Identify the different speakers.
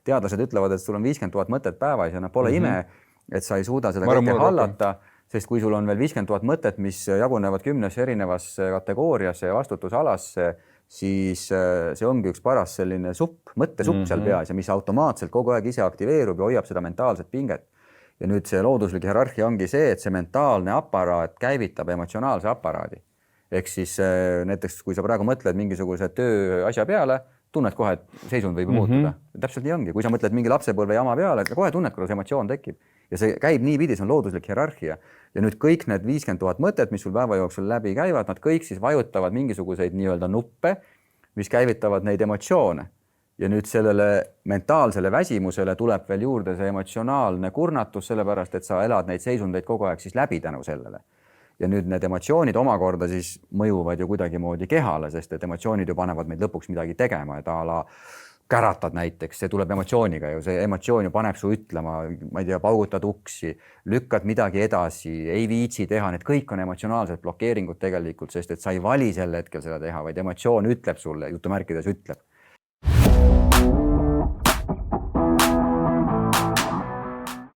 Speaker 1: teadlased ütlevad, et sul on 50 000 mõtet päevas ja pole ime, et sa ei suuda seda kõike hallata, sest kui sul on veel 50 000 mõtet, mis jagunevad 10 erinevasse kategooriasse ja vastutusalasse, siis see ongi üks paras selline mõttesupp seal peas ja mis automaatselt kogu aeg ise aktiveerub ja hoiab seda mentaalset pinget. Ja nüüd see looduslik hierarhia ongi see, et see mentaalne aparaat käivitab emotsionaalse aparaadi. Ehk siis näiteks, kui sa praegu mõtled mingisuguse töö asja peale, tunned kohe, et seisund võib muutuda. Täpselt nii ongi. Kui sa mõtled mingi lapsepõlve jama peale, et kohe tunned, kuidas emotsioon tekib. Ja see käib nii pidi, see on looduslik hierarhia. Ja nüüd kõik need 50 000 mõtet, mis sul päeva jooksul läbi käivad, nad kõik siis vajutavad mingisuguseid nii-öelda nuppe, mis käivitavad neid emotsioone. Ja nüüd sellele mentaalsele väsimusele tuleb veel juurde see emotsionaalne kurnatus, sellepärast, et sa elad neid seisundeid kogu aeg siis läbi tänu sellele. Ja nüüd need emotsioonid omakorda siis mõjuvad ju kuidagi moodi kehale, sest et emotsioonid ju panevad meid lõpuks midagi tegema, et a la käratad näiteks, see tuleb emotsiooniga ju, see emotsioon ju paneb su ütlema, ma ei tea, paugutad uksi, lükkad midagi edasi, ei viitsi teha, need kõik on emotsionaalsed blokeeringud tegelikult, sest et sa ei vali sel hetkel seda teha, vaid emotsioon ütleb sulle, jutumärkides ütleb.